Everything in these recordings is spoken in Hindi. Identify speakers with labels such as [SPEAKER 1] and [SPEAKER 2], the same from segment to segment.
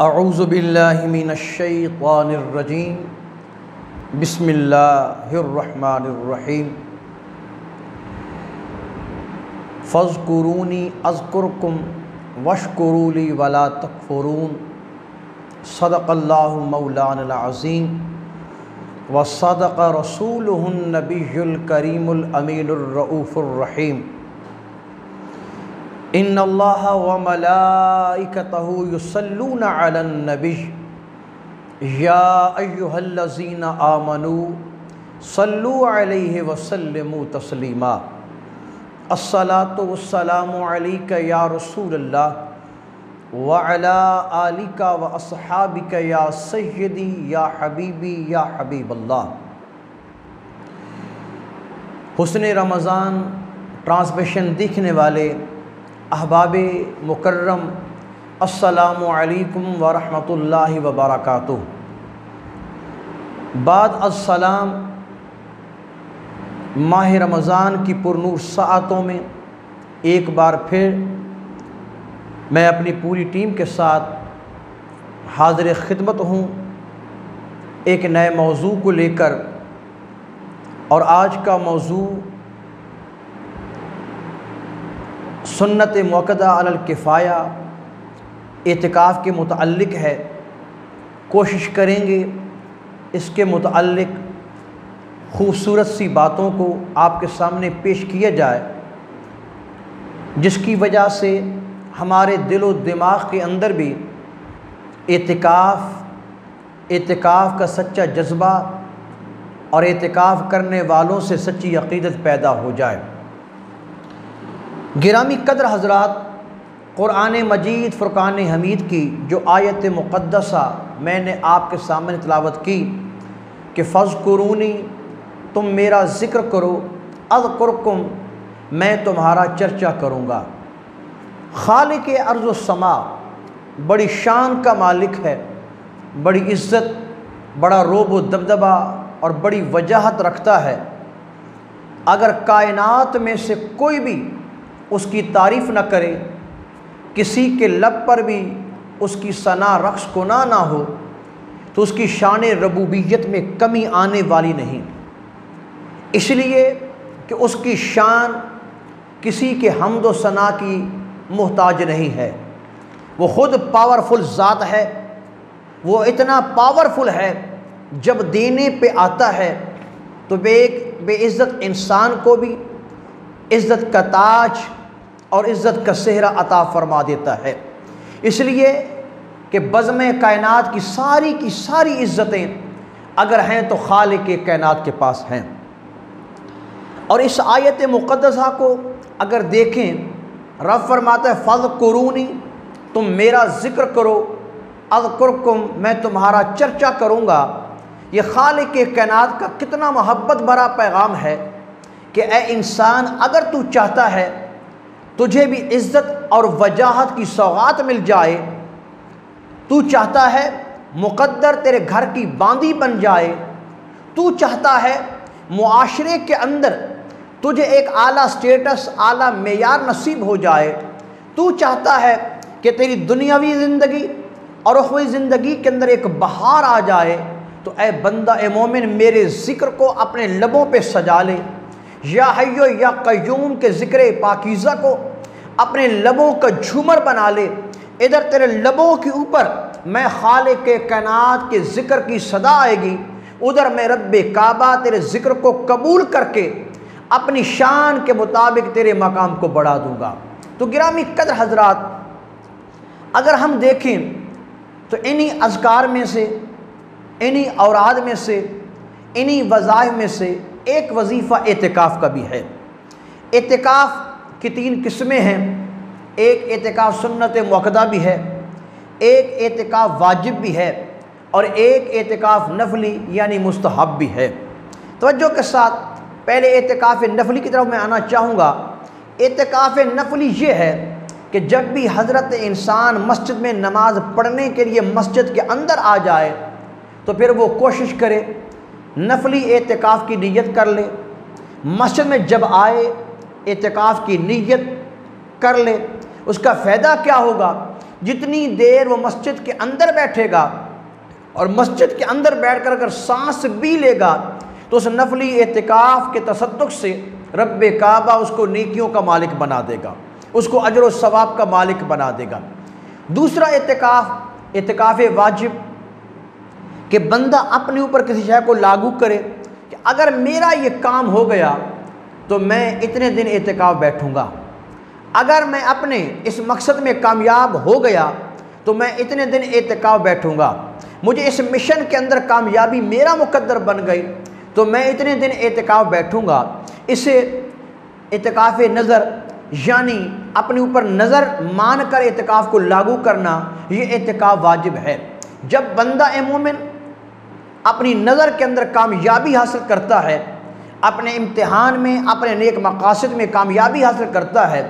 [SPEAKER 1] अऊज़ु बिल्लाहि मिनश्शैतानिर्रजीम बिस्मिल्लाहिर्रहमानिर्रहीम फ़ज़्कुरूनी अज़्कुरकुम वश्कुरूली वला तकफ़ुरून सदक़ल्लाहु मौलानल अज़ीम व सदक़ रसूलुहुन नबियुल करीमुल अमीनुर रऊफ़ुर रहीम। इन्नल्लाह व मलाइकतहु युसल्लूना अलन नबी या अय्युहल्लज़ीना आमनू सल्लू अलैहि व सल्लिमू तस्लीमा। अस्सलातु वस्सलामु अलैका या रसूलल्लाह व अला आलिका व अस्हाबिका या सय्यदी या हबीबी या हबीबल्लाह। हुस्न रमज़ान ट्रांसमिशन देखने वाले अहबाब मुकर्रम अस्सलामु अलैकुम व रहमतुल्लाहि व बरकातुहू। बाद अस्सलाम, माह रमज़ान की पुरनूर साअतों में एक बार फिर मैं अपनी पूरी टीम के साथ हाज़िर खिदमत हूँ एक नए मौजू को लेकर। और आज का मौजू सुन्नत मुअक्कदा अलल किफ़ाया एतिकाफ़ के मुतअल्लिक़ है। कोशिश करेंगे इसके मुतअल्लिक़ खूबसूरत सी बातों को आपके सामने पेश किया जाए, जिसकी वजह से हमारे दिलो दिमाग के अंदर भी एतिकाफ़ का सच्चा जज्बा और एतिकाफ़ करने वालों से सच्ची अक़ीदत पैदा हो जाए। गिरामी कद्र हज़रात, क़ुरान मजीद फ़ुरक़ान हमीद की जो आयत मुक़द्दसा मैंने आपके सामने तिलावत की कि फ़ज़्कुरूनी, तुम मेरा ज़िक्र करो, अज़्कुरकुम, मैं तुम्हारा चर्चा करूँगा। खालिक़ अर्ज़ व समा बड़ी शान का मालिक है, बड़ी इज़्ज़त, बड़ा रोब व दबदबा और बड़ी वजाहत रखता है। अगर कायनात में से कोई भी उसकी तारीफ़ न करे, किसी के लब पर भी उसकी सना रक्स गुना ना हो, तो उसकी शान रबूबियत में कमी आने वाली नहीं। इसलिए कि उसकी शान किसी के हम्द व सना की मोहताज नहीं है। वो ख़ुद पावरफुल ज़ात है। वो इतना पावरफुल है, जब देने पे आता है तो बेइज़्ज़त इंसान को भी इज़्ज़त का ताज और इज़्ज़त का सेहरा अता फरमा देता है। इसलिए कि बज़्म कायनात की सारी इज़्ज़तें अगर हैं तो खालिक़ कायनात के पास हैं। और इस आयत मुक़द्दसा को अगर देखें, रब फरमाता है फ़ज़्कुरूनी, तुम मेरा ज़िक्र करो, अज़्कुरकुम, मैं तुम्हारा चर्चा करूँगा। ये खालिक़ कायनात का कितना मोहब्बत भरा पैगाम है कि ए इंसान, अगर तू चाहता है तुझे भी इज़्ज़त और वजाहत की सौगात मिल जाए, तू चाहता है मुक़द्दर तेरे घर की बांदी बन जाए, तू चाहता है मुआशरे के अंदर तुझे एक आला स्टेटस, आला मेयार नसीब हो जाए, तू चाहता है कि तेरी दुनियावी ज़िंदगी और उख़्रवी ज़िंदगी के अंदर एक बहार आ जाए, तो ए बंदा, ए मोमिन, मेरे ज़िक्र को अपने लबों पे सजा ले। या हय्यो या क़य्यूम के ज़िक्र पाकीज़ा को अपने लबों का झूमर बना ले। इधर तेरे लबों के ऊपर मैं खालिक़ कायनात के ज़िक्र की सदा आएगी, उधर मैं रब्बे काबा तेरे ज़िक्र को कबूल करके अपनी शान के मुताबिक तेरे मकाम को बढ़ा दूँगा। तो गिरामी कद्र हज़रात, अगर हम देखें तो इन्हीं अज़कार में से, इन्हीं औराद में से, इन्हीं वज़ाइफ में से एक वजीफ़ा एतिकाफ़ का भी है। एतिकाफ़ की 3 किस्में हैं। एक एतिकाफ़ सुन्नत मुअक्कदा भी है, एक एतिकाफ़ वाजिब भी है, और एक एतिकाफ़ नफली यानी मुस्तहब भी है। तवज्जो के साथ पहले एतिकाफ़ नफली की तरफ मैं आना चाहूँगा। एतिकाफ़ नफली ये है कि जब भी हज़रत इंसान मस्जिद में नमाज़ पढ़ने के लिए मस्जिद के अंदर आ जाए, तो फिर वो कोशिश करे नफली एतिकाफ़ की नीयत कर ले। मस्जिद में जब आए एतिकाफ़ की नीयत कर ले। उसका फ़ायदा क्या होगा जितनी देर वो मस्जिद के अंदर बैठेगा और मस्जिद के अंदर बैठकर अगर सांस भी लेगा तो उस नफली एतिकाफ़ के तसद्दुक़ से रब काबा उसको नेकियों का मालिक बना देगा, उसको अजर व सवाब का मालिक बना देगा। दूसरा एतिकाफ़ वाजिब कि बंदा अपने ऊपर किसी शय को लागू करे कि अगर मेरा ये काम हो गया तो मैं इतने दिन एतिकाफ़ बैठूँगा, अगर मैं अपने इस मकसद में कामयाब हो गया तो मैं इतने दिन एतिकाफ़ बैठूँगा, मुझे इस मिशन के अंदर कामयाबी मेरा मुकद्दर बन गई तो मैं इतने दिन एतिकाफ़ बैठूँगा। इसे एतिकाफ़ नज़र यानी अपने ऊपर नज़र मान कर एतिकाफ़ को लागू करना, ये एतिकाफ़ वाजिब है। जब बंदा मोमिन अपनी नज़र के अंदर कामयाबी हासिल करता है, अपने इम्तिहान में अपने नेक मकासद में कामयाबी हासिल करता है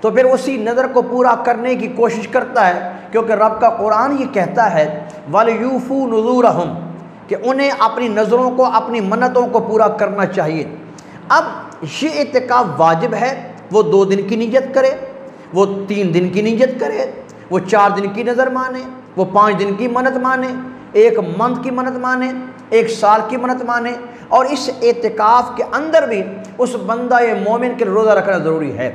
[SPEAKER 1] तो फिर उसी नज़र को पूरा करने की कोशिश करता है, क्योंकि रब का कुरान ये कहता है वलयूफू नुज़ूरहुम कि उन्हें अपनी नज़रों को अपनी मन्नतों को पूरा करना चाहिए। अब ये एतिकाफ़ वाजिब है, वो 2 दिन की नीयत करे, वो 3 दिन की नीयत करे, वो 4 दिन की नज़र माने, वो 5 दिन की मन्नत माने, 1 मंथ की मन्नत माने, 1 साल की मन्नत माने। और इस एतिकाफ़ के अंदर भी उस बंदा मोमिन के रोज़ा रखना ज़रूरी है।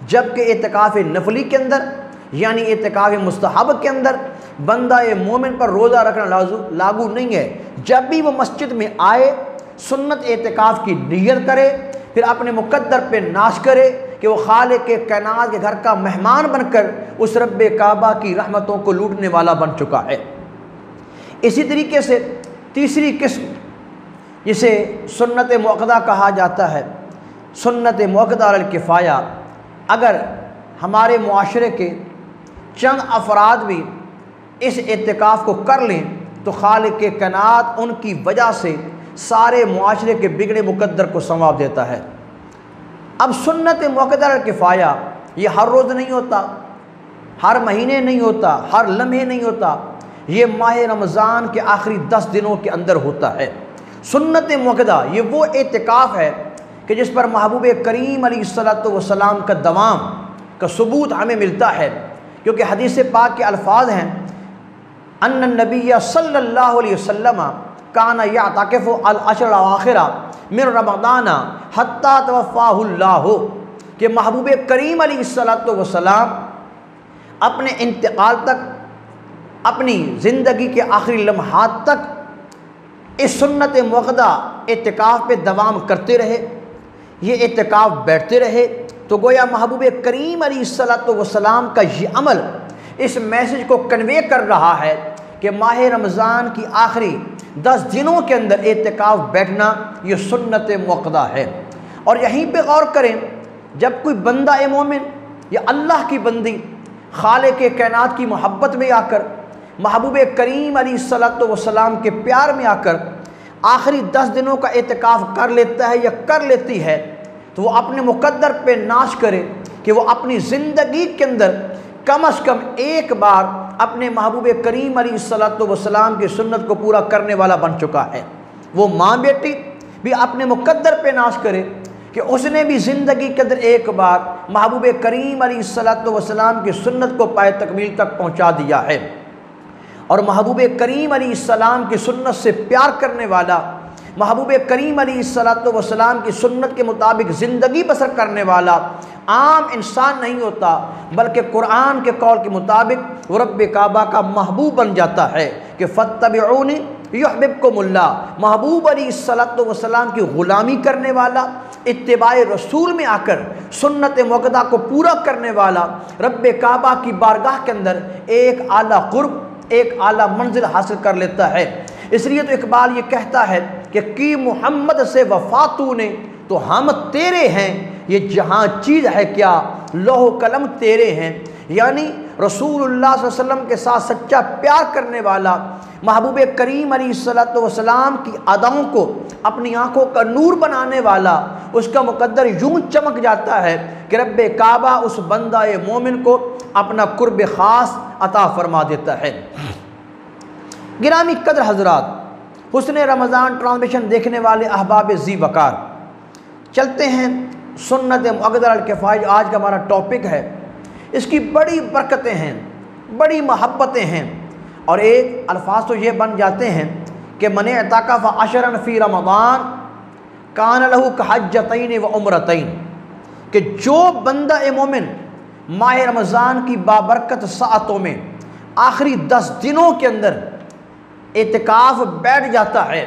[SPEAKER 1] जबकि एतिकाफ़ नफली के अंदर यानी एतिकाफ़ मुस्तहब के अंदर बंदा मोमिन पर रोज़ा रखना लागू नहीं है। जब भी वो मस्जिद में आए सुन्नत एतिकाफ़ की नियत करे, फिर अपने मुकद्दर पे नाश करे कि वो खालिक के कायनात के घर का मेहमान बनकर उस रब काबा की रहमतों को लूटने वाला बन चुका है। इसी तरीके से तीसरी किस्म जिसे सुन्नत मुअक्कदा कहा जाता है, सुन्नत मुअक्कदा अल किफ़ाया, अगर हमारे मुआशरे के चंद अफराद भी इस एतिकाफ़ को कर लें तो खालिक के कायनात उनकी वजह से सारे मुआशरे के बिगड़े मुकद्दर को संवार देता है। अब सुन्नत मुअक्कदा अल किफ़ाया ये हर रोज़ नहीं होता, हर महीने नहीं होता, हर लम्हे नहीं होता, ये माह रमज़ान के आखिरी 10 दिनों के अंदर होता है। सुन्नत मुअक्कदा ये वो एतिकाफ़ है कि जिस पर महबूब करीम अलैहिस्सलातु वस्सलाम का दवाम का सबूत हमें मिलता है, क्योंकि हदीस पाक के अल्फाज हैं अन्न नबिय्य सल्लल्लाहु अलैहि वसल्लम काना यअतकिफु अल अशर आखिरा मिन रमज़ान हत्ता तवफ़्फ़ाहुल्लाह कि महबूब करीम अलैहिस्सलातु वस्सलाम अपने इंतकाल तक, अपनी ज़िंदगी के आखिरी लम्हात तक इस सुन्नत मुअक्कदा एतिकाफ़ पे दवाम करते रहे, ये एतिकाफ़ बैठते रहे। तो गोया महबूब करीम अलैहिस्सलातु वस्सलाम का ये अमल इस मैसेज को कन्वे कर रहा है कि माह रमज़ान की आखिरी 10 दिनों के अंदर एतिकाफ़ बैठना ये सुन्नत मुअक्कदा है। और यहीं पे गौर करें, जब कोई बंदा मोमिन या अल्लाह की बंदी खालिक के कायनात की मोहब्बत में आकर, महबूब करीम अलैहिस्सलातु वस्सलाम के प्यार में आकर आखिरी 10 दिनों का एतिकाफ़ कर लेता है या कर लेती है, तो वो अपने मुकद्दर पे नाश करे कि वो अपनी ज़िंदगी के अंदर कम अज़ कम एक बार अपने महबूब करीम अलैहिस्सलातु वस्सलाम की सुन्नत को पूरा करने वाला बन चुका है। वो माँ बेटी भी अपने मुकद्दर पे नाश करे कि उसने भी ज़िंदगी के अंदर एक बार महबूब करीम अलैहिस्सलातु वस्सलाम की सुन्नत को पाए तकमील तक पहुँचा दिया है। और महबूब करीम अलैहिस्सलाम की सुन्नत से प्यार करने वाला, महबूब करीम अलैहिस्सलातु वस्सलाम की सुन्नत के मुताबिक ज़िंदगी बसर करने वाला आम इंसान नहीं होता, बल्कि कुरान के कौल के मुताबिक वो रब काबा का महबूब बन जाता है कि फत्तबिऊनी युहब्बिबकुमुल्लाह। महबूब अलैहिस्सलातु वस्सलाम की ग़ुलामी करने वाला, इत्तिबाए रसूल में आकर सुन्नत मुअक्कदा को पूरा करने वाला रब काबा की बारगाह के अंदर एक आला क़ुर्ब, एक आला मंजिल हासिल कर लेता है। इसलिए तो इकबाल ये कहता है कि मोहम्मद से वफ़ा तूने तो हम तेरे हैं, ये जहाँ चीज़ है क्या लौह कलम तेरे हैं। यानी रसूलुल्लाह सल्लल्लाहु अलैहि वसल्लम के साथ सच्चा प्यार करने वाला, महबूब करीम अलैहिस्सलातु वस्सलाम की अदाओं को अपनी आँखों का नूर बनाने वाला, उसका मुकद्दर यूँ चमक जाता है कि रब काबा उस बंदा मोमिन को अपना कुर्ब ख़ास अता फरमा देता है। गिरामी कदर हज़रात, हुस्ने रमज़ान ट्रांसमिशन देखने वाले अहबाब ज़ी वकार, चलते हैं सुन्नत मुअक्कदा अल किफ़ाया। आज का हमारा टॉपिक है, इसकी बड़ी बरकतें हैं, बड़ी मोहब्बतें हैं। और एक अल्फाज तो ये बन जाते हैं कि मन अताकफ़ अशरन फ़ी रमज़ान कान लहू कहज्जतैन व उम्रतैन, कि जो बंदा मोमिन माह रमज़ान की बाबरकत सातों में आखिरी 10 दिनों के अंदर एतिकाफ़ बैठ जाता है,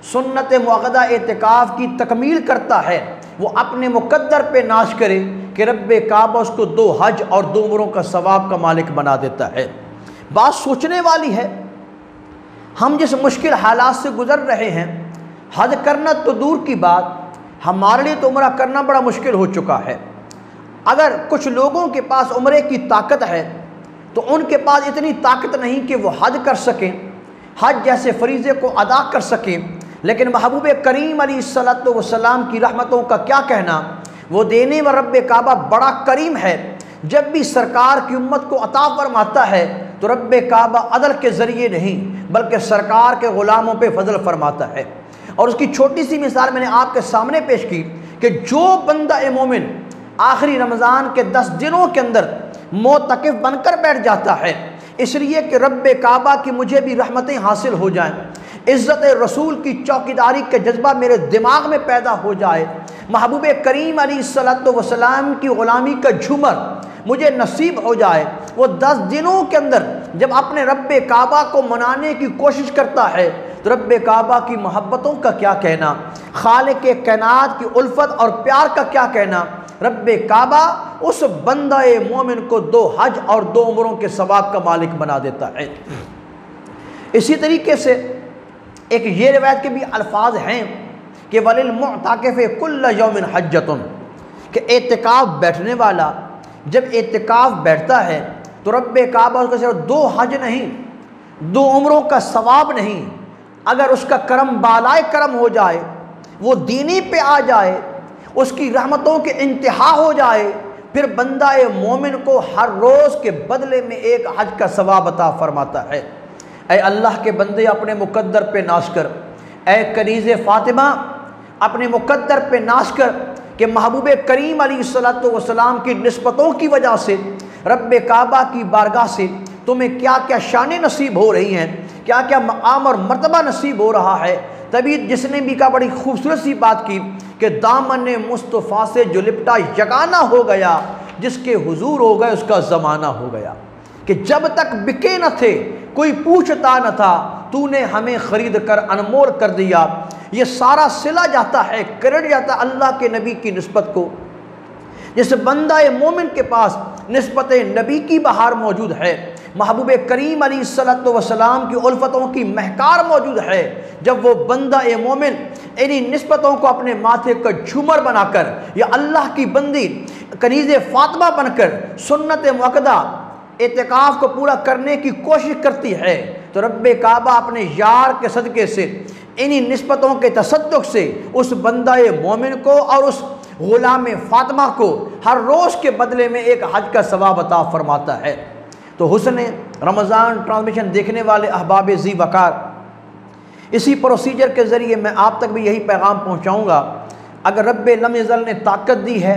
[SPEAKER 1] सुन्नत मुअक्कदा एतिकाफ़ की तकमील करता है, वो अपने मुकद्दर पे नाश करे कि रब्बे काबा उसको 2 हज और 2 उम्रों का सवाब का मालिक बना देता है। बात सोचने वाली है। हम जिस मुश्किल हालात से गुज़र रहे हैं, हज करना तो दूर की बात, हमारे लिए तो उम्रा करना बड़ा मुश्किल हो चुका है। अगर कुछ लोगों के पास उम्रे की ताकत है तो उनके पास इतनी ताकत नहीं कि वो हज कर सकें, हज जैसे फरीज़े को अदा कर सकें। लेकिन महबूब करीम अलैहिस्सलातु वस्सलाम की रहमतों का क्या कहना, वो देने में रब्बे काबा बड़ा करीम है। जब भी सरकार की उम्मत को अता फरमाता है तो रब्बे काबा अदल के ज़रिए नहीं बल्कि सरकार के ग़ुलामों पे फजल फरमाता है। और उसकी छोटी सी मिसाल मैंने आपके सामने पेश की कि जो बंदा मोमिन आखिरी रमज़ान के 10 दिनों के अंदर मोतकिफ़ बनकर बैठ जाता है, इसलिए कि रब्बे काबा की मुझे भी रहमतें हासिल हो जाएं, इज़्ज़त रसूल की चौकीदारी का जज्बा मेरे दिमाग में पैदा हो जाए, महबूब करीम अलैहिस्सलातु वस्सलाम की ग़ुलामी का झूमर मुझे नसीब हो जाए, वो 10 दिनों के अंदर जब अपने रब्बे काबा को मनाने की कोशिश करता है तो रब्बे काबा की मोहब्बतों का क्या कहना, खालिक कायनात की उल्फत और प्यार का क्या कहना। रब्बे काबा उस बंदा मोमिन को 2 हज और 2 उम्रों के सवाब का मालिक बना देता है। इसी तरीके से एक ये रिवायत के भी अल्फाज हैं कि वलिल मुअताकिफ़ कुल्ल यौमिन हज्जतुन, कि एतिकाफ़ बैठने वाला जब एतिकाफ़ बैठता है तो रब्बे काबा उसको सिर्फ 2 हज नहीं 2 उम्रों का सवाब नहीं, अगर उसका करम बालाए करम हो जाए, वो दीनी पे आ जाए, उसकी रहमतों के इंतहा हो जाए, फिर बंदा मोमिन को हर रोज़ के बदले में 1 हज का सवाब अता फरमाता है। ऐ अल्लाह के बंदे अपने मुकद्दर पे नाश कर, ऐ कनीज़ फ़ातिमा अपने मुकद्दर पे नाश कर कि महबूब करीम अलैहिस्सलातु वस्सलाम की निस्बतों की वजह से रब्बे काबा की बारगाह से तुम्हें क्या क्या शानें नसीब हो रही हैं, क्या क्या मकाम और मर्तबा नसीब हो रहा है। तभी जिसने भी कहा बड़ी खूबसूरत सी बात की कि दामन मुस्तफ़ा से जो लिपटा यगाना हो गया, जिसके हुजूर हो गए उसका ज़माना हो गया, कि जब तक बिके न थे कोई पूछता न था, तूने हमें ख़रीद कर अनमोल कर दिया। ये सारा सिला जाता है, क्रेडिट जाता है अल्लाह के नबी की निस्बत को। जिस बंदा मोमिन के पास निस्बत नबी की बहार मौजूद है, महबूब करीम अलैहिस्सलातु वस्सलाम की उल्फतों की महकार मौजूद है, जब वो बंदा मोमिन इन्हीं निस्बतों को अपने माथे का झूमर बनाकर या अल्लाह की बंदी कनीज़ फ़ातिमा बनकर सुन्नत मुअक्कदा एतिकाफ़ को पूरा करने की कोशिश करती है, तो रब्बे काबा अपने यार के सदक़े से इन्हीं निस्बतों के तसद्दुक़ से उस बंदा मोमिन को और उस ग़ुलाम फ़ातिमा को हर रोज़ के बदले में 1 हज का सवाब अता फरमाता है। तो हुस्न रमज़ान ट्रांसमिशन देखने वाले अहबाब ज़ी वक़ार, इसी प्रोसीजर के ज़रिए मैं आप तक भी यही पैगाम पहुँचाऊँगा, अगर रब्बे लम यज़ल ने ताकत दी है,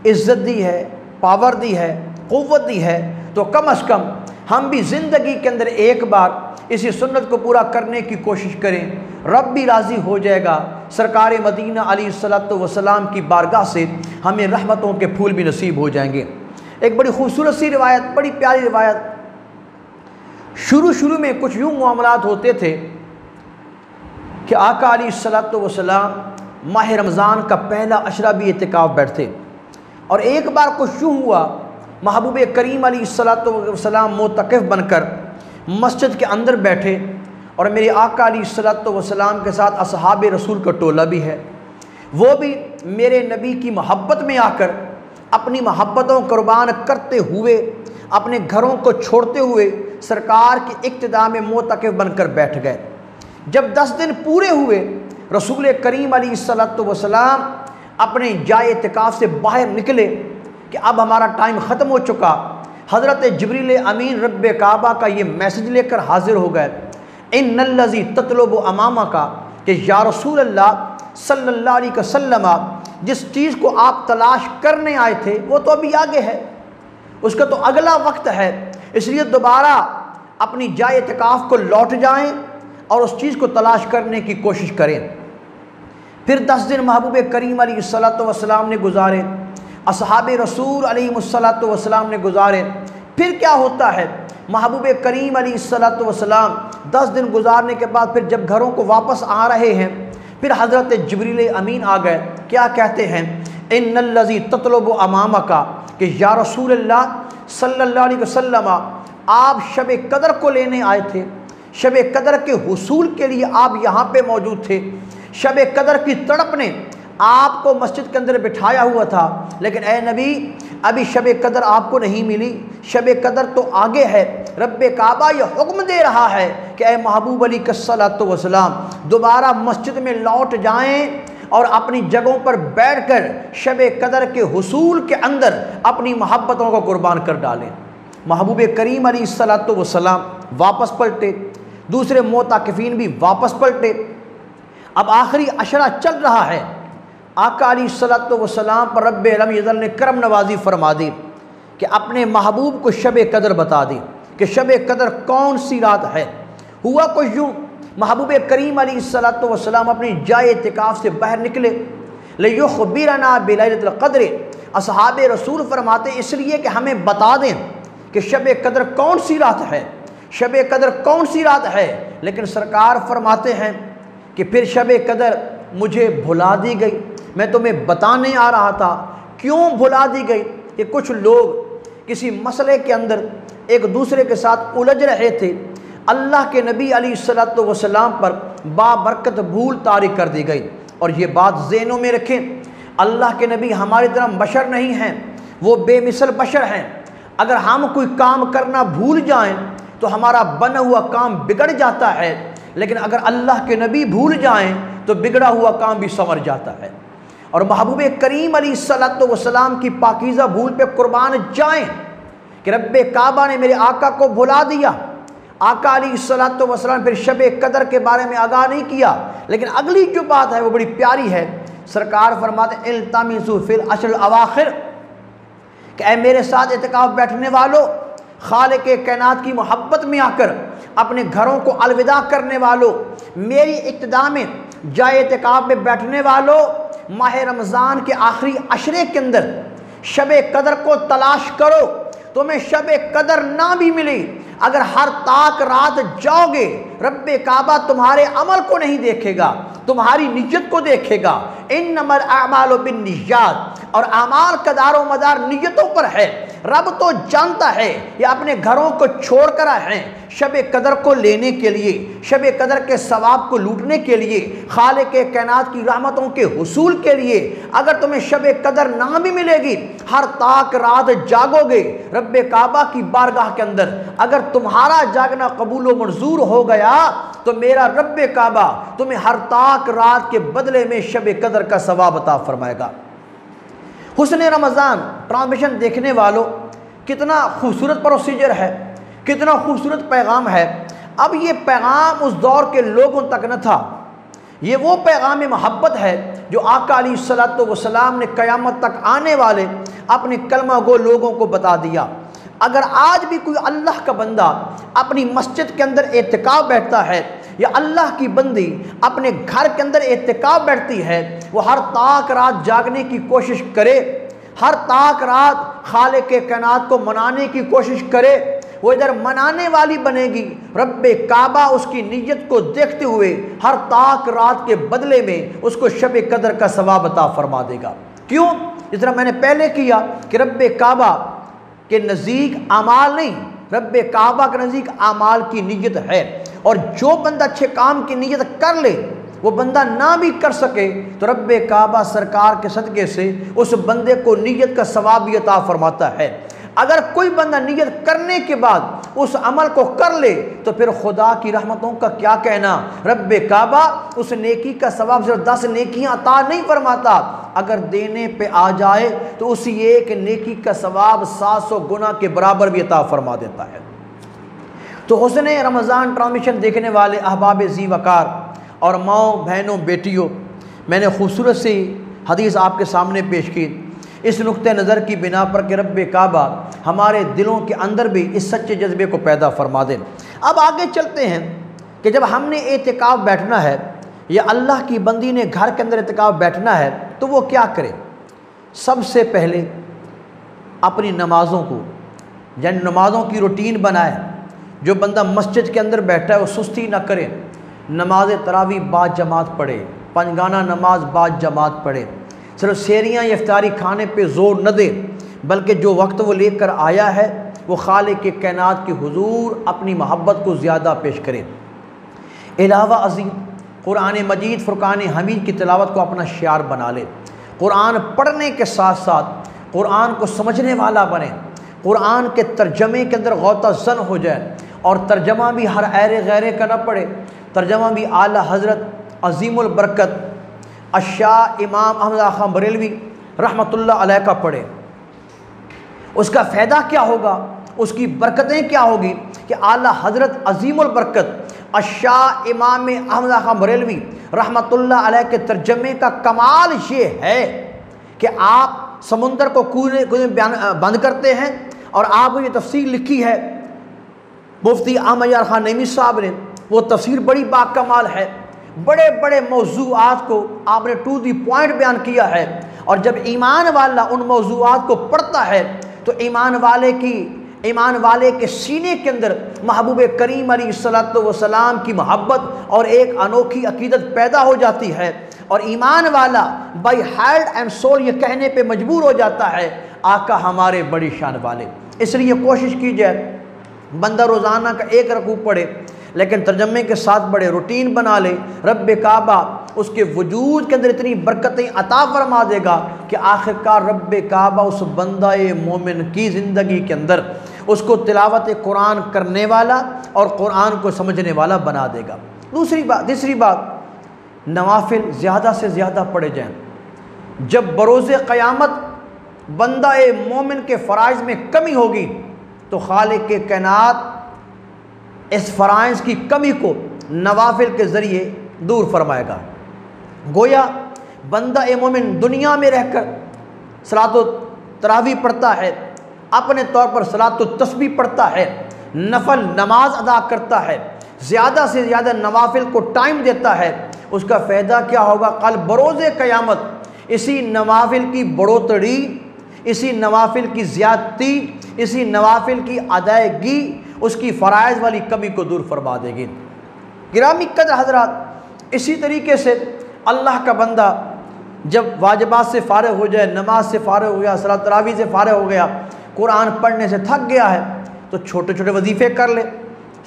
[SPEAKER 1] इज़्ज़त दी है, पावर दी है, क़ुव्वत दी है, तो कम अज़ कम हम भी ज़िंदगी के अंदर एक बार इसी सुन्नत को पूरा करने की कोशिश करें। रब भी राज़ी हो जाएगा, सरकार मदीना अलैहिस्सलातु वस्सलाम की बारगाह से हमें रहमतों के फूल भी नसीब हो जाएंगे। एक बड़ी खूबसूरत सी रिवायत, बड़ी प्यारी रिवायत। शुरू में कुछ यूँ मामलात होते थे कि आका अलैहिस्सलातु वस्सलाम माह रमज़ान का पहला अशरा भी एतिकाफ़ बैठते, और एक बार कुछ यूँ हुआ, महबूब करीम अलैहिस्सलातु वस्सलाम मोतकिफ़ बनकर मस्जिद के अंदर बैठे और मेरे आका अलैहिस्सलातु वस्सलाम के साथ असहाब रसूल का टोला भी है, वो भी मेरे नबी की मोहब्बत में आकर अपनी मोहब्बतों कुर्बान करते हुए अपने घरों को छोड़ते हुए सरकार की इक्तिदा में मोतकिफ़ बनकर बैठ गए। जब 10 दिन पूरे हुए, रसूल करीम अलैहिस्सलातु वस्सलाम अपने जाए इतिकाफ़ से बाहर निकले कि अब हमारा टाइम ख़त्म हो चुका। हज़रत जिब्रील अमीन रब्बे काबा का ये मैसेज लेकर हाजिर हो गए, इन्नल्लज़ी ततलुबु अमामा का, कि या रसूल अल्लाह सल्लल्लाहु अलैहि वसल्लम, जिस चीज़ को आप तलाश करने आए थे वो तो अभी आगे है। उसका तो अगला वक्त है। इसलिए दोबारा अपनी जाए इतिकाफ़ को लौट जाएं और उस चीज़ को तलाश करने की कोशिश करें। फिर 10 दिन महबूब करीम अलैहिस्सलातु वस्सलाम ने गुजारे, असहाबे रसूल अलैहिस्सलातु वस्सलाम ने गुजारे। फिर क्या होता है, महबूब करीम अलैहिस्सलातु वस्सलाम 10 दिन गुजारने के बाद फिर जब घरों को वापस आ रहे हैं, फिर हज़रत जिब्रील अमीन आ गए। क्या कहते हैं, इन्नल्लज़ी ततलुबु अमामका, कि या रसूलल्लाह सल्लल्लाहु अलैहि वसल्लम, आप शब कदर को लेने आए थे, शब कदर के हुसूल के लिए आप यहाँ पे मौजूद थे। शब कदर की तड़प ने आपको मस्जिद के अंदर बिठाया हुआ था, लेकिन ए नबी अभी शब कदर आपको नहीं मिली, शब कदर तो आगे है। रब्बे काबा ये हुक्म दे रहा है कि ए महबूब अली कस्सलातु वस्सलाम दोबारा मस्जिद में लौट जाएं और अपनी जगहों पर बैठकर शब कदर के हुसूल के अंदर अपनी मोहब्बतों को कुर्बान कर डालें। महबूब करीम अलैहिस्सलातु वस्सलाम वापस पलटे, दूसरे मोताकिफीन भी वापस पलटे। अब आखिरी अशरा चल रहा है। आका अलैहिस्सलातु वस्सलाम पर रब्बे अलम यज़ल ने करम नवाजी फरमा दी कि अपने महबूब को शब कदर बता दी कि शब कदर कौन सी रात है। हुआ कुछ यूँ, महबूब करीम अलैहिस्सलातु वस्सलाम अपनी जाए इतिकाफ़ से बाहर निकले। लियुख़बिरना बिलैलतिल क़द्र, असहाबे रसूल फरमाते इसलिए कि हमें बता दें कि शब कदर कौन सी रात है, शब कदर कौन सी रात है। लेकिन सरकार फरमाते हैं कि फिर शब कदर मुझे भुला दी गई। मैं तुम्हें बताने आ रहा था क्यों भुला दी गई कि कुछ लोग किसी मसले के अंदर एक दूसरे के साथ उलझ रहे थे। अल्लाह के नबी अलैहिस्सलातु वस्सलाम पर बाबरकत भूल तारी कर दी गई। और ये बात ज़हनों में रखें, अल्लाह के नबी हमारी तरह बशर नहीं हैं, वो बेमिसल बशर हैं। अगर हम कोई काम करना भूल जाएं तो हमारा बना हुआ काम बिगड़ जाता है, लेकिन अगर अल्लाह के नबी भूल जाएं तो बिगड़ा हुआ काम भी संवर जाता है। और महबूब करीम अलैहिस्सलातु वस्सलाम की पाकीज़ा भूल पे कुर्बान जाएं कि रब्बे काबा ने मेरे आका को भुला दिया। आका अलैहिस्सलातु वस्सलाम फिर शब कदर के बारे में आगाह नहीं किया। लेकिन अगली जो बात है वो बड़ी प्यारी है। सरकार फरमाते इल्तमिसू फिल अशर अवाखिर, कि ऐ मेरे साथ इतिकाफ़ बैठने वालों, खालिक कायनात की मोहब्बत में आकर अपने घरों को अलविदा करने वालों, मेरी इब्तिदा में जाए इतिकाफ़ में बैठने वालों, माह रमज़ान के आखिरी अशरे के अंदर शब कदर को तलाश करो। तुम्हें शब कदर ना भी मिली, अगर हर ताक रात जाओगे, रब्बे काबा तुम्हारे अमल को नहीं देखेगा, तुम्हारी नियत को देखेगा। इन्नमल अमालु बिन्निय्यात, और अमाल का दारो मदार नियतों पर है। रब तो जानता है ये अपने घरों को छोड़ कर आए हैं शब कदर को लेने के लिए, शब कदर के सवाब को लूटने के लिए, खालिक कायनात की रहमतों के हुसूल के लिए। अगर तुम्हें शब कदर ना भी मिलेगी, हर ताक रात जागोगे रब्बे काबा की बारगाह के अंदर, अगर तुम्हारा जागना कबूल व मंजूर हो गया तो मेरा रब्बे काबा तुम्हें हर ताक रात के बदले में शब कदर का सवाब अता फरमाएगा। हुस्न रमज़ान ट्रांसमिशन देखने वालों, कितना खूबसूरत प्रोसीजर है, कितना खूबसूरत पैगाम है। अब ये पैगाम उस दौर के लोगों तक न था, ये वो पैगाम मोहब्बत है जो आका अलैहिस्सलातु वस्सलाम ने क़यामत तक आने वाले अपने कलमा गो लोगों को बता दिया। अगर आज भी कोई अल्लाह का बंदा अपनी मस्जिद के अंदर एतिकाफ़ बैठता है, या अल्लाह की बंदी अपने घर के अंदर एतिकाफ़ बैठती है, वो हर ताक रात जागने की कोशिश करे, हर ताक रात खालिक कायनात को मनाने की कोशिश करे। वो इधर मनाने वाली बनेगी, रब्बे काबा उसकी नीयत को देखते हुए हर ताक रात के बदले में उसको शब कदर का सवाब अता फरमा देगा। क्यों? जिस तरह मैंने पहले किया कि रब्बे काबा के नज़दीक आमाल नहीं, रब्बे काबा के नज़दीक आमाल की नीयत है। और जो बंदा अच्छे काम की नीयत कर ले, वो बंदा ना भी कर सके तो रब्बे काबा सरकार के सदक़े से उस बंदे को नीयत का सवाब भी अता फरमाता है। अगर कोई बंदा नियत करने के बाद उस अमल को कर ले तो फिर खुदा की रहमतों का क्या कहना। रब्बे काबा उस नेकी का सवाब सिर्फ 10 नेकियां अता नहीं फरमाता, अगर देने पे आ जाए तो उसी एक नेकी का सवाब 700 गुना के बराबर भी अता फरमा देता है। तो हुस्न रमज़ान ट्रांसमिशन देखने वाले अहबाब ज़ी वकार और माओ बहनों बेटियों, मैंने खूबसूरत सी हदीस आपके सामने पेश की इस नुक्ते नज़र की बिना पर कि रब्बे काबा हमारे दिलों के अंदर भी इस सच्चे जज्बे को पैदा फरमा दे। अब आगे चलते हैं कि जब हमने एतिकाफ बैठना है या अल्लाह की बंदी ने घर के अंदर एतिकाफ बैठना है तो वो क्या करे। सबसे पहले अपनी नमाज़ों को, यानी नमाज़ों की रूटीन बनाए। जो बंदा मस्जिद के अंदर बैठा है वो सुस्ती ना करे, नमाज तरावी बाद जमात पढ़े, पंजगाना नमाज बाद जमात पढ़े, सिर्फ सेरियाँ या इफ्तारी खाने पे ज़ोर न दे, बल्कि जो वक्त वो लेकर आया है वो खालिक के कायनात के हुजूर अपनी मोहब्बत को ज़्यादा पेश करे। अलावा अज़ीम कुरान मजीद फ़ुरक़ान हमीद की तिलावत को अपना शियार बना ले। कुरान पढ़ने के साथ साथ कुरान को समझने वाला बने, कुरान के तर्जमे के अंदर गौता ज़न हो जाए, और तर्जमा भी हर ऐरे गैरे का न पढ़े, तर्जमा भी आला हज़रत अज़ीमुल बरकत अशाह इमाम अहमद खान बरेलवी रहमतुल्लाह अलैह का पढ़े। उसका फ़ायदा क्या होगा, उसकी बरकतें क्या होगी कि आला हज़रत अज़ीमुल बरकत अशाह इमाम अहमद खान बरेलवी रहमतुल्लाह अलैह के तर्जमे का कमाल ये है कि आप समुंदर को कूदे बंद करते हैं, और आपको ये तफसीर लिखी है मुफ्ती अहमद यार खान नईमी साहब ने। वो तफसीर बड़ी बाकमाल है, बड़े बड़े मौज़ूआत को आपने टू दी पॉइंट बयान किया है। और जब ईमान वाला उन मौज़ूआत को पढ़ता है तो ईमान वाले के सीने के अंदर महबूब करीम अलैहिस्सलातु वस्सलाम की मोहब्बत और एक अनोखी अकीदत पैदा हो जाती है, और ईमान वाला बाई हार्ट एंड सोल ये कहने पे मजबूर हो जाता है आका हमारे बड़ी शान वाले। इसलिए कोशिश की जाए बंदा रोज़ाना का एक रकू पढ़े, लेकिन तर्जमे के साथ बड़े रूटीन बना ले। रब्बे काबा उसके वजूद के अंदर इतनी बरकतें अता फरमा देगा कि आखिरकार रब्बे काबा उस बंदाए मोमिन की ज़िंदगी के अंदर उसको तिलावत कुरान करने वाला और कुरान को समझने वाला बना देगा। तीसरी बात नवाफिल ज़्यादा से ज़्यादा पढ़े जाएँ। जब बरोज़े क़यामत बंदाए मोमिन के फ़राइज़ में कमी होगी तो खालिक के कायनात इस फ़राइज़ की कमी को नवाफिल के ज़रिए दूर फरमाएगा। गोया बंदा मोमिन दुनिया में रहकर सलातो तरावी पढ़ता है, अपने तौर पर सलातो तस्बीह पढ़ता है, नफल नमाज अदा करता है, ज़्यादा से ज़्यादा नवाफिल को टाइम देता है, उसका फ़ायदा क्या होगा। कल बरोज़े क़यामत इसी नवाफिल की बढ़ोतरी, इसी नवाफिल की ज़्यादती, इसी नवाफिल की अदायगी उसकी फ़राइज़ वाली कमी को दूर फरमा देगी। गिरामी कदर हज़रात, इसी तरीके से अल्लाह का बंदा जब वाजिबात से फ़ारिग़ हो जाए, नमाज से फ़ारिग़ हो गया, सलात तरावी से फ़ारिग़ हो गया, कुरान पढ़ने से थक गया है, तो छोटे छोटे वजीफ़े कर ले।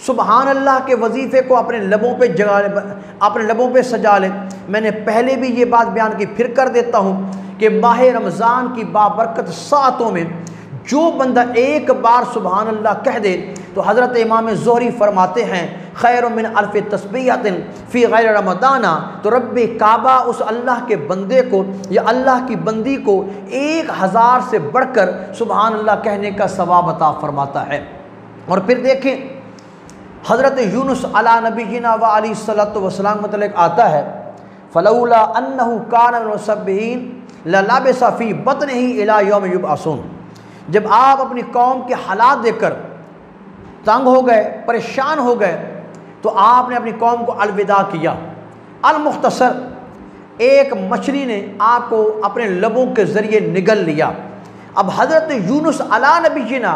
[SPEAKER 1] सुबहान अल्लाह के वजीफ़े को अपने लबों पे जगा ले, अपने लबों पे सजा ले। मैंने पहले भी ये बात बयान की, फिर कर देता हूँ कि माह रमज़ान की बाबरकत सातों में जो बंदा एक बार सुबहान अल्लाह कह दे तो हज़रत इमाम ज़ोहरी फरमाते हैं खैर मिन अल्फ़ तस्बीहतिन फ़ी गैर रमदाना, तो रब्बे काबा उस अल्लाह के बंदे को या अल्लाह की बंदी को 1000 से बढ़कर सुबहान अल्लाह कहने का सवाब अता फरमाता है। और फिर देखें हज़रत यूनुस अला नबीना व अलैहिस्सलातु वस्सलाम मतलब आता है फ़लौला अन्नहु कान मिनल मुसब्बिहीन ललबिसा फ़ी बत्निही इला यौम युबअसून। जब आप अपनी कौम के हालात देखकर तंग हो गए, परेशान हो गए, तो आपने अपनी कौम को अलविदा किया। अल-मुख्तसर, एक मछली ने आपको अपने लबों के ज़रिए निगल लिया। अब हज़रत यूनुस अला नबीना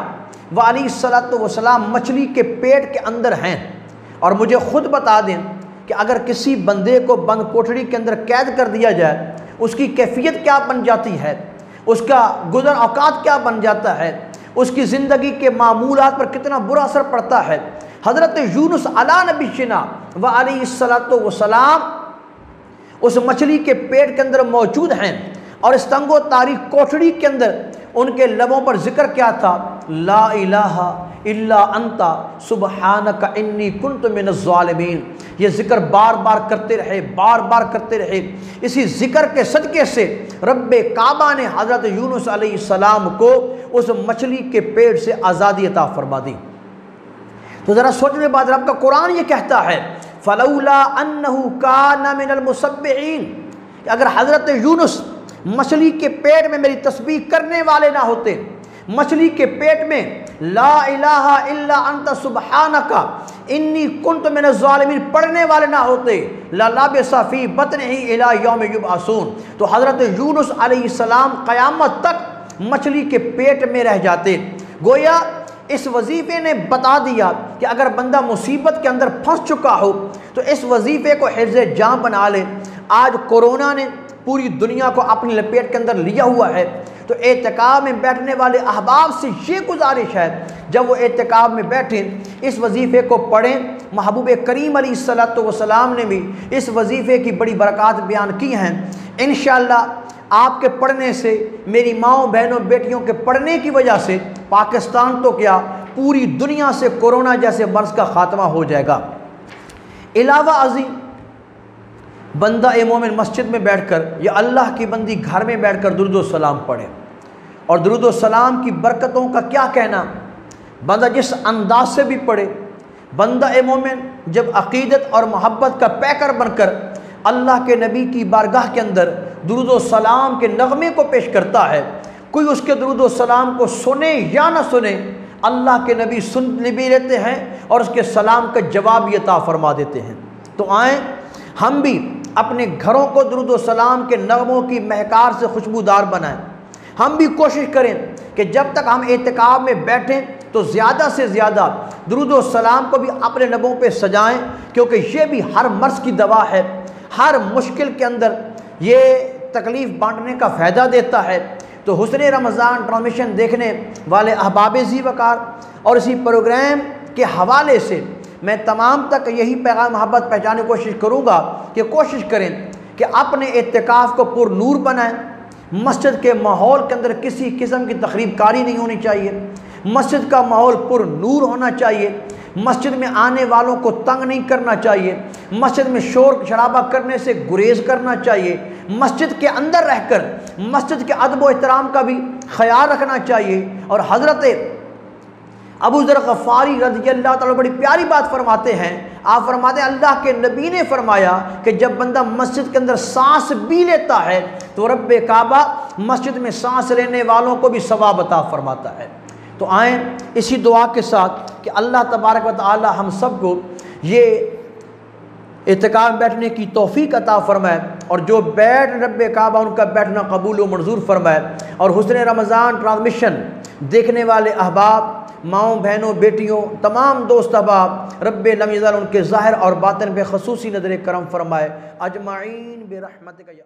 [SPEAKER 1] व अलैहिस्सलातु वस्सलाम मछली के पेट के अंदर हैं, और मुझे ख़ुद बता दें कि अगर किसी बंदे को बंद कोठरी के अंदर कैद कर दिया जाए उसकी कैफियत क्या बन जाती है, उसका गुज़र औकात क्या बन जाता है, उसकी ज़िंदगी के मामूलात पर कितना बुरा असर पड़ता है। हज़रत यूनुस अला नबीना व अलैहिस्सलातु वस्सलाम उस मछली के पेट के अंदर मौजूद हैं, और इस तंगो तारीख कोठड़ी के अंदर उनके लबों पर जिक्र क्या था, ला इलाहा इल्ला अंता सुबहानका इन्नी कुन्तु मिनज़ ज़ालिमीन। ये ज़िक्र बार बार करते रहे, बार बार करते रहे। इसी ज़िक्र के सदक़े से रब्बे काबा ने हज़रत यूनुस अलैहिस्सलाम को उस मछली के पेट से आज़ादी अता फरमा दी। तो ज़रा सोचने बाद रब का कुरान ये कहता है फ़लौला अन्नहु काना मिनल मुसब्बिहीन, अगर हज़रत यूनुस मछली के पेट में मेरी तस्बीह करने वाले ना होते, मछली के पेट में ला इलाहा इल्ला अंत सुब्हानका इन्नी कुन्तु मिनज़ ज़ालिमीन पढ़ने वाले ना होते ला लाबिसा फ़ी बत्निही इला यौम युबअसून, तो हज़रत यूनुस अलैहिस्सलाम क़यामत तक मछली के पेट में रह जाते। गोया इस वजीफ़े ने बता दिया कि अगर बंदा मुसीबत के अंदर फंस चुका हो तो इस वजीफ़े को हिफ्ज़ जान बना ले। आज कोरोना ने पूरी दुनिया को अपनी लपेट के अंदर लिया हुआ है, तो एतिकाफ़ में बैठने वाले अहबाब से ये गुजारिश है जब वो एतिकाफ़ में बैठें इस वजीफ़े को पढ़ें। महबूब करीम अलैहिस्सलातु वस्सलाम ने भी इस वजीफ़े की बड़ी बरक़ात बयान की हैं। इंशाअल्लाह आपके पढ़ने से, मेरी माओ बहनों बेटियों के पढ़ने की वजह से पाकिस्तान तो क्या पूरी दुनिया से कोरोना जैसे मर्ज़ का ख़ात्मा हो जाएगा। इलावा अज़ीम बंदा मोमिन मस्जिद में बैठकर या अल्लाह की बंदी घर में बैठकर दुरूद व सलाम पढ़े, और दुरूद व सलाम की बरकतों का क्या कहना। बंदा जिस अंदाज से भी पढ़े, बंदा मोमिन जब अक़ीदत और मोहब्बत का पैकर बनकर अल्लाह के नबी की बारगाह के अंदर दुरूद व सलाम के नगमे को पेश करता है, कोई उसके दुरूद व सलाम को सुने या ना सुने, अल्लाह के नबी सुन भी लेते हैं और उसके सलाम का जवाब भी अता फरमा देते हैं। तो आएँ हम भी अपने घरों को दुरूद व सलाम के नगमों की महकार से खुशबूदार बनाएं। हम भी कोशिश करें कि जब तक हम एतिकाफ़ में बैठें तो ज़्यादा से ज़्यादा दुरूद व सलाम को भी अपने लबों पे सजाएं, क्योंकि ये भी हर मर्ज़ की दवा है। हर मुश्किल के अंदर ये तकलीफ़ बांटने का फ़ायदा देता है। तो हुस्ने रमज़ान ट्रांसमिशन देखने वाले अहबाब ज़ी वक़ार और इसी प्रोग्राम के हवाले से मैं तमाम तक यही पैगाम मोहब्बत पहुँचाने की कोशिश करूँगा कि कोशिश करें कि अपने एतिकाफ़ को पुरनूर बनाएं। मस्जिद के माहौल के अंदर किसी किस्म की तखरीबकारी नहीं होनी चाहिए। मस्जिद का माहौल पुरनूर होना चाहिए। मस्जिद में आने वालों को तंग नहीं करना चाहिए। मस्जिद में शोर शराबा करने से गुरेज करना चाहिए। मस्जिद के अंदर रहकर मस्जिद के अदब व एहतराम का भी ख्याल रखना चाहिए। और हज़रत अबू ज़र ग़फ़ारी रज़ियल्लाहु ताला बड़ी प्यारी बात फरमाते हैं। आप फरमाते हैं अल्लाह के नबी ने फरमाया कि जब बंदा मस्जिद के अंदर सांस भी लेता है तो रब्बे काबा मस्जिद में सांस लेने वालों को भी सवाब अता फरमाता है। तो आएँ इसी दुआ के साथ कि अल्लाह तबारक व तआला हम सबको ये इत्तिकाफ़ में बैठने की तौफ़ीक अता फरमाए, और जो बैठ रब्बे काबा उनका बैठना कबूल व मंजूर फरमाए। और हुस्ने रमज़ान ट्रांसमिशन देखने वाले अहबाब, माओं बहनों बेटियों, तमाम दोस्त अहबाब रब्बे लम यज़ल उनके ज़ाहिर और बातिन पे ख़ुसूसी नज़र करम फरमाए। अजमाइन बिरहमतिका या